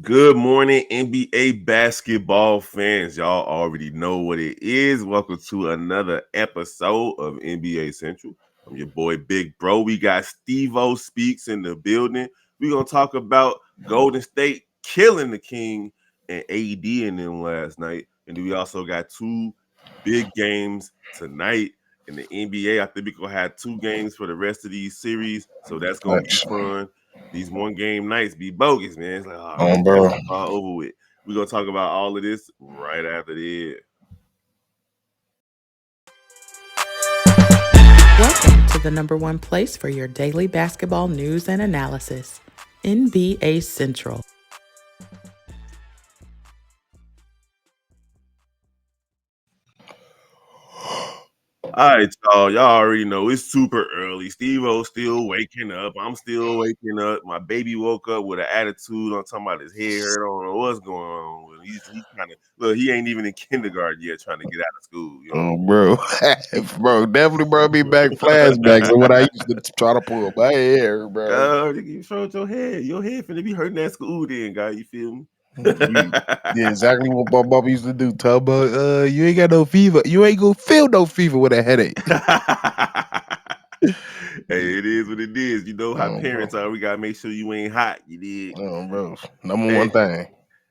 Good morning, NBA basketball fans. Y'all already know what it is. Welcome to another episode of NBA Central. I'm your boy Big Bro. We got Steve-O Speaks in the building. We're going to talk about Golden State killing the King and AD in them last night. And then we also got two big games tonight in the NBA. I think we're going to have two games for the rest of these series. So that's going to be Thanks. fun. These one game nights be bogus, man. It's like, oh man, Bro. basketball over with. We're gonna talk about all of this right after this. Welcome to the number one place for your daily basketball news and analysis, NBA Central. All right, y'all. Y'all already know it's super early. Steve-O still waking up. I'm still waking up. My baby woke up with an attitude on talking about his head hurt. I don't know what's going on with him. He's kind of look. He ain't even in kindergarten yet, trying to get out of school. You know. Bro. Bro, definitely brought me back flashbacks of when I used to try to pull my hair, bro. You showed your head. Your head finna be hurting at school, then, guy. You feel me? You did exactly what my mom used to do. Tell about, you ain't got no fever. You ain't gonna feel no fever with a headache. Hey, it is what it is. You know how Bro. parents are. We gotta make sure you ain't hot. You did. Bro. Number Hey, one thing.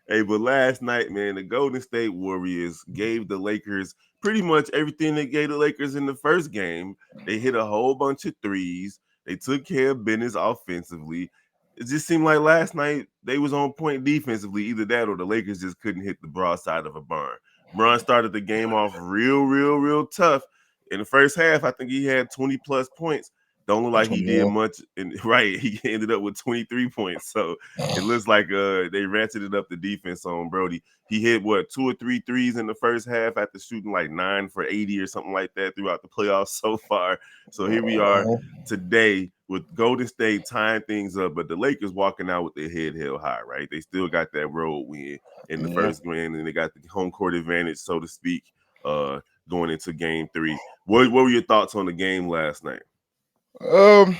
hey, but last night, man, the Golden State Warriors gave the Lakers pretty much everything they gave the Lakers in the first game. They hit a whole bunch of threes. They took care of business offensively. It just seemed like last night they was on point defensively. Either that or the Lakers just couldn't hit the broadside of a barn. Bron started the game off real tough. In the first half, I think he had 20 plus points. Don't look like he did 21. much. And right, he ended up with 23 points. So it looks like they ratcheted up the defense on Brody. He hit what 2 or 3 threes in the first half after shooting like 9 for 80 or something like that throughout the playoffs so far. So here we are today with Golden State tying things up, but the Lakers walking out with their head held high, right? They still got that road win in the Yeah. first game, and they got the home court advantage, so to speak, uh, going into game three. What were your thoughts on the game last night? Um,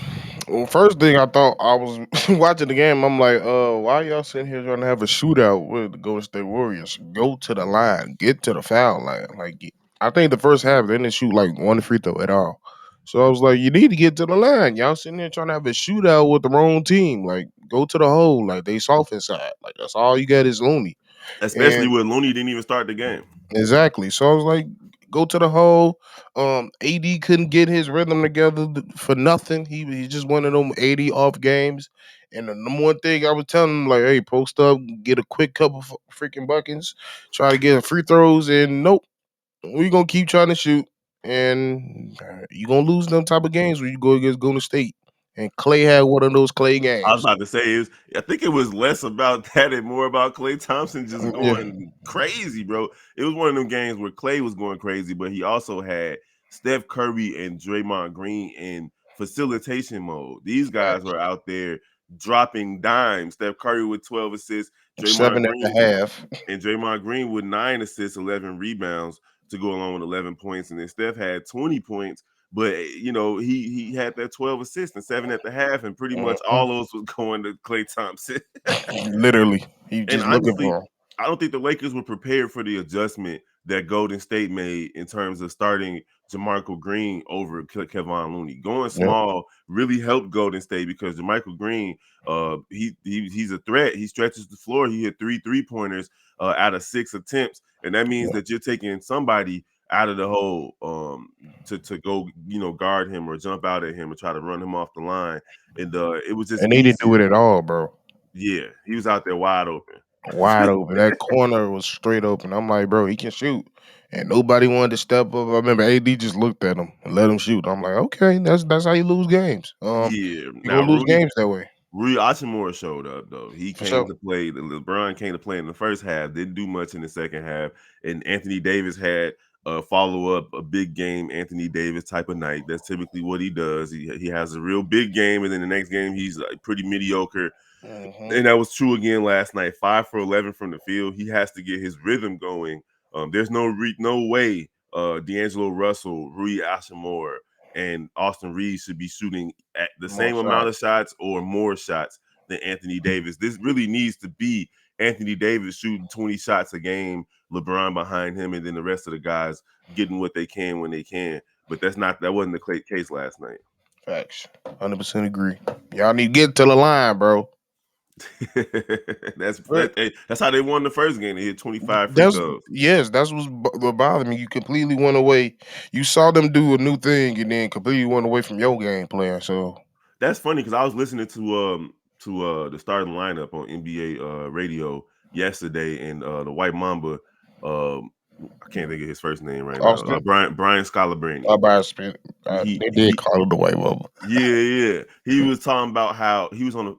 well, first thing I thought I was watching the game. I'm like, why y'all sitting here trying to have a shootout with the Golden State Warriors? Go to the line, get to the foul line. I think the first half they didn't shoot like one free throw at all. So I was like, you need to get to the line. Y'all sitting there trying to have a shootout with the wrong team. Like, go to the hole. Like they soft inside. Like that's all you got is Looney. Especially And when Looney didn't even start the game. exactly. So I was like, go to the hole. AD couldn't get his rhythm together for nothing. He just one of them 80 off games. And the number one thing I was telling him, like, hey, post up, get a quick couple freaking buckets, try to get free throws, and nope, we gonna keep trying to shoot, and you gonna lose them type of games when you go against Golden State. And Clay had one of those Clay I was games. about to say is I think it was less about that and more about Klay Thompson just Yeah, going crazy, bro. It was one of them games where Klay was going crazy, but he also had Steph Curry and Draymond Green in facilitation mode. These guys facts. were out there dropping dimes. Steph Curry with 12 assists, Draymond Seven at the Green half. and Draymond Green with 9 assists, 11 rebounds to go along with 11 points. And then Steph had 20 points, but he had that 12 assists and 7 at the half, and pretty much Mhm. all those was going to Klay Thompson. Literally, he And just looking honestly, for him. I don't think the Lakers were prepared for the adjustment that Golden State made in terms of starting JaMarcus Green over Kevon Looney. Going Yep. small really helped Golden State because JaMarcus Green, he's a threat. He stretches the floor. He hit 3 3-pointers out of 6 attempts, and that means Yep. that you're taking somebody out of the hole to go guard him or jump out at him and try to run him off the line. And it was just And they didn't do easier. it at all, bro. Yeah, he was out there wide open. Wide open. That corner was straight open. I'm like, bro, he can shoot. And nobody wanted to step up. I remember AD just looked at him and let him shoot. I'm like, okay, that's how you lose games. Yeah. You're Now gonna lose games that way. Rui Hachimura showed up though. He For came sure. to play. LeBron came to play in the first half. Didn't do much in the second half. And Anthony Davis had a follow up, a big game. Anthony Davis type of night. That's typically what he does. He has a real big game, and then the next game he's pretty mediocre. Hmm. And that was true again last night. 5 for 11 from the field. He has to get his rhythm going. There's no way D'Angelo Russell, Rui Hachimura, and Austin Reeves should be shooting at the More same amount of shots. shots or more shots than Anthony Davis. This really needs to be Anthony Davis shooting 20 shots a game, LeBron behind him, and then the rest of the guys getting what they can when they can. But that wasn't the case last night. Facts. 100% agree. Y'all need to get to the line, bro. But That's how they won the first game. They hit 25 free that's throws. yes, that's what bothered me. You completely went away. You saw them do a new thing, and then completely went away from your game plan. So That's funny because I was listening to the starting lineup on NBA radio yesterday, and the White Mamba, I can't think of his first name right now. Austin, Brian Scalabrine. about spent. He They did he call it the white bubble. Yeah. He was talking about how he was on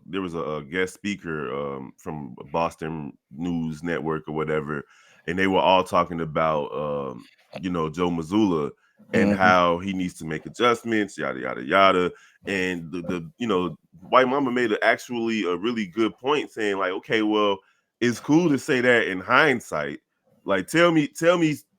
there was a guest speaker from Boston News Network or whatever, and they were all talking about Joe Mazzulla and Mm-hmm. how he needs to make adjustments, yada yada yada. And the White Mama made actually a really good point, saying like, okay, well, it's cool to say that in hindsight. Like, tell me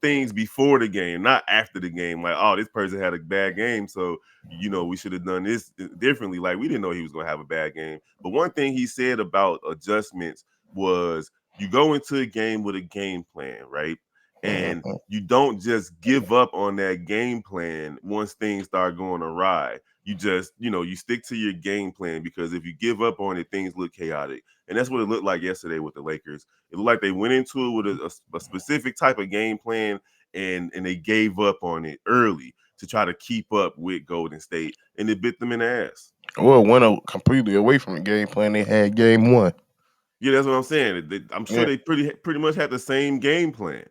things before the game, not after the game. Like, oh, this person had a bad game, so we should have done this differently. Like, we didn't know he was going to have a bad game. But one thing he said about adjustments was you go into a game with a game plan, right? And Mm-hmm. you don't just give up on that game plan once things start going awry. You just, you stick to your game plan, because if you give up on it, things look chaotic. And that's what it looked like yesterday with the Lakers. It looked like they went into it with a specific type of game plan, and they gave up on it early to try to keep up with Golden State, and it bit them in the ass. Well, went completely away from the game plan they had game one. Yeah, that's what I'm saying. I'm sure Yeah, they pretty much had the same game plan,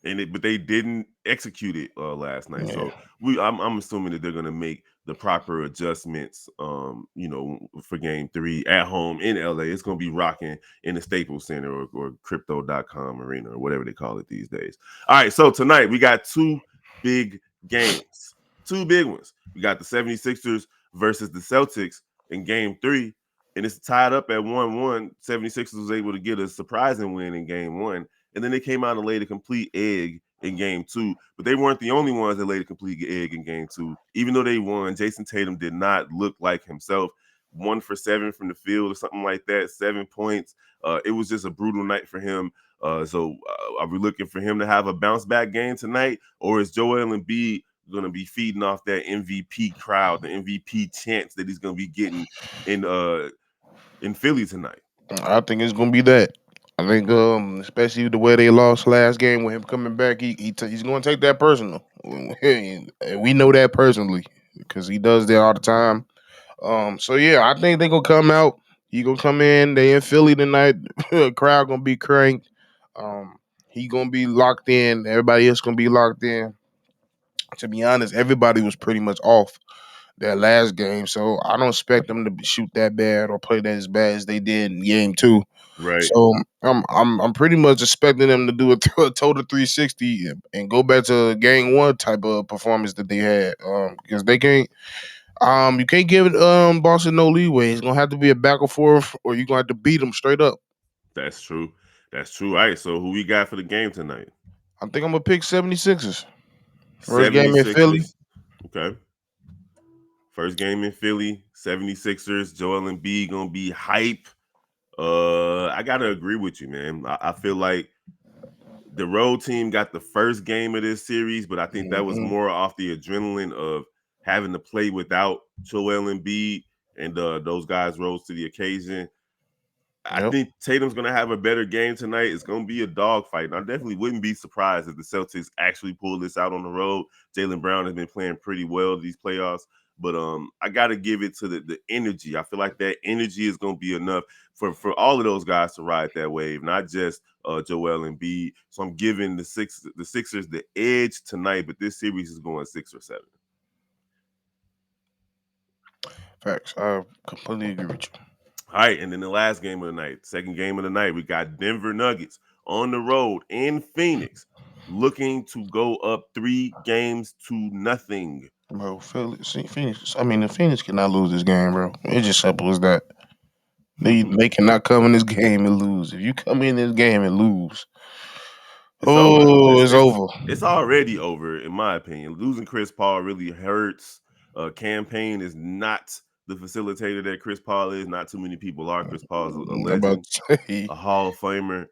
but they didn't execute it last night. yeah. So I'm assuming that they're gonna make the proper adjustments. For Game 3 at home in LA. It's gonna be rocking in the Staples Center or Crypto.com Arena or whatever they call it these days. All right, so tonight we got two big games, two big ones. We got the 76ers versus the Celtics in Game 3, and it's tied up at 1-1. 76ers was able to get a surprising win in Game 1, and then they came out and laid a complete egg in Game 2. But they weren't the only ones that laid a complete egg in Game 2. Even though they won, Jason Tatum did not look like himself. 1 for 7 from the field or something like that, 7 points. It was just a brutal night for him. So are we looking for him to have a bounce back game tonight, or is Joel Embiid going to be feeding off that MVP crowd, the MVP chants that he's going to be getting in Philly tonight? I think it's gonna be that. I think, especially the way they lost last game with him coming back, he's gonna take that personal. And we know that personally because he does that all the time. So yeah, I think they gonna come out. He gonna come in. They in Philly tonight. Crowd gonna be cranked. He gonna be locked in. Everybody else gonna be locked in. To be honest, everybody was pretty much off that last game, so I don't expect them to shoot that bad or play that as bad as they did in game two. Right. So I'm pretty much expecting them to do a, a total 360 and go back to game one type of performance that they had. Because they can't you can't give Boston no leeway. It's gonna have to be a back and forth, or you're gonna have to beat them straight up. That's true. That's true. All right. So who we got for the game tonight? I think I'm gonna pick 76ers. First game in Philly. 76ers. Okay. First game in Philly, 76ers. Joel Embiid gonna be hype. I gotta agree with you, man. I feel like the road team got the first game of this series, but I think that was Mhm. more off the adrenaline of having to play without Joel Embiid, and those guys rose to the occasion. I Yep. think Tatum's going to have a better game tonight. It's going to be a dogfight. And I definitely wouldn't be surprised if the Celtics actually pull this out on the road. Jaylen Brown has been playing pretty well these playoffs, but I got to give it to the energy. I feel like that energy is going to be enough for all of those guys to ride that wave, not just Joel Embiid. So I'm giving the Sixers the edge tonight, but this series is going 6 or 7. Facts. I completely agree with you. All right, and then the last game of the night, second game of the night, we got Denver Nuggets on the road in Phoenix, looking to go up 3 games to nothing. Bro, Philly, see, Phoenix. I mean, the Phoenix cannot lose this game, bro. It's just simple as that. They cannot come in this game and lose. If you come in this game and lose, It's over. oh, It's it's it's over. it's already over, in my opinion. Losing Chris Paul really hurts. Campaign is not the facilitator that Chris Paul is. Not too many people are. Chris Paul is a I'm about legend, to say, a Hall of Famer.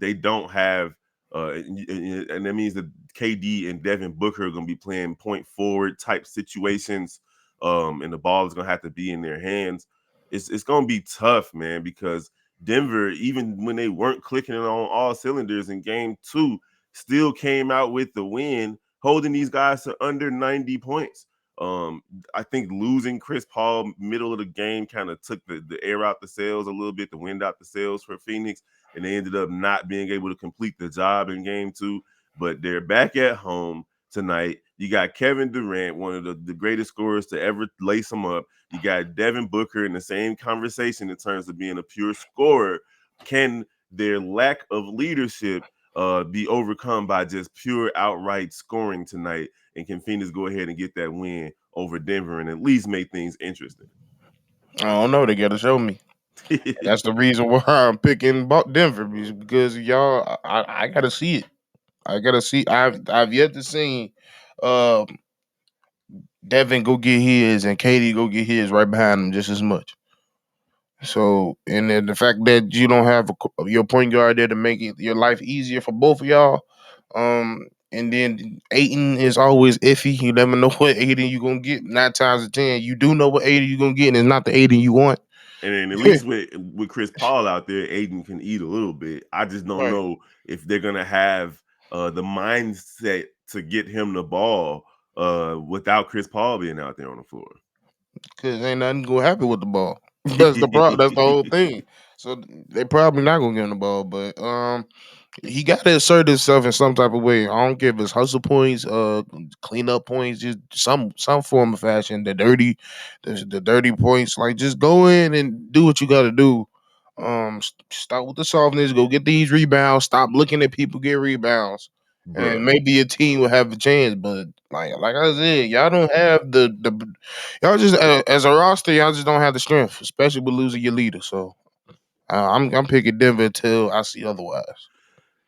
They don't have, and that means that KD and Devin Booker are going to be playing point forward type situations, and the ball is going to have to be in their hands. It's going to be tough, man, because Denver, even when they weren't clicking on all cylinders in Game 2, still came out with the win, holding these guys to under 90 points. Um, I think losing Chris Paul middle of the game kind of took the air out the sails a little bit, the wind out the sails for Phoenix, and they ended up not being able to complete the job in Game 2. But they're back at home tonight. You got Kevin Durant, one of the greatest scorers to ever lace them up. You got Devin Booker in the same conversation in terms of being a pure scorer. Can their lack of leadership be overcome by just pure outright scoring tonight? And can Phoenix go ahead and get that win over Denver and at least make things interesting? I don't know. They got to show me. That's the reason why I'm picking Denver because y'all. I got to see it. I got to see. I've yet to see um, Devin go get his and Katie go get his right behind him just as much. So, and then the fact that you don't have your point guard there to make it your life easier for both of y'all. And then Aiden is always iffy. You never know what Aiden you gonna get. 9 times out of 10, you do know what Aiden you gonna get, and it's not the Aiden you want. And then at least with Chris Paul out there, Aiden can eat a little bit. I just don't Right. know if they're gonna have the mindset to get him the ball without Chris Paul being out there on the floor. Because ain't nothing gonna happen with the ball. That's the problem. That's the whole thing. So they probably not gonna give him the ball, but he got to assert himself in some type of way. I don't care if it's hustle points, cleanup points, just some form of fashion. The dirty points. Like just go in and do what you got to do. Start with the softness. Go get these rebounds. Stop looking at people get rebounds, and Bruh. maybe a team will have a chance. But like I said, y'all don't have the y'all just as a roster, y'all just don't have the strength, especially with losing your leader. So I'm picking Denver until I see otherwise.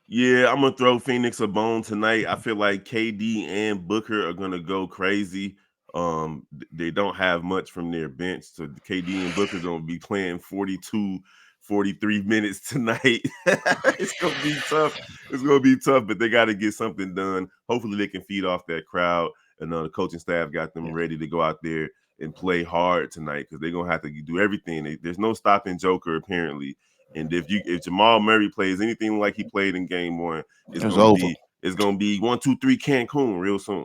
Yeah, I'm gonna throw Phoenix a bone tonight. I feel like KD and Booker are gonna go crazy. They don't have much from their bench, so KD and Booker gonna be playing 42, 43 minutes tonight. It's gonna be tough. It's gonna be tough, but they got to get something done. Hopefully, they can feed off that crowd, and the coaching staff got them ready to go out there and play hard tonight because they're gonna have to do everything. There's no stopping Joker apparently. And if Jamal Murray plays anything like he played in Game 1, it's It's gonna over. be 1-2-3 Cancun real soon.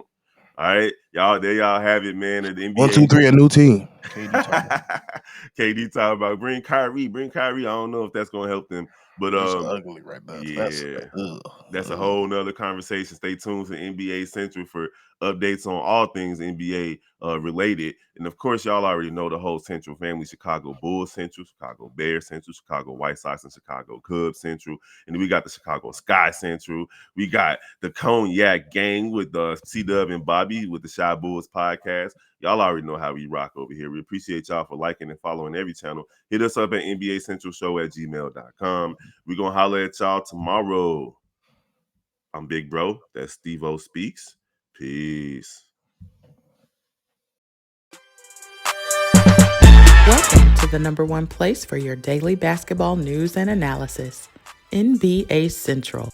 All right, y'all. There y'all have it, man. At the One, two, NBA, three, a new team. KD talking. KD talking about bring Kyrie. I don't know if that's gonna help them, but It's ugly right now. That's yeah. ugh, That's a ugh. whole nother conversation. Stay tuned to NBA Central for updates on all things NBA related. And of course, y'all already know the whole Central family: Chicago Bulls Central, Chicago Bears Central, Chicago White Sox and Chicago Cubs Central. And then we got the Chicago Sky Central. We got the Cognac Gang with C-Dub and Bobby with the Shy Bulls podcast. Y'all already know how we rock over here. We appreciate y'all for liking and following every channel. Hit us up at NBACentralShow@gmail.com. We're going to holler at y'all tomorrow. I'm Big Bro. That's Steve-O Speaks. Peace. Welcome to the #1 place for your daily basketball news and analysis, NBA Central.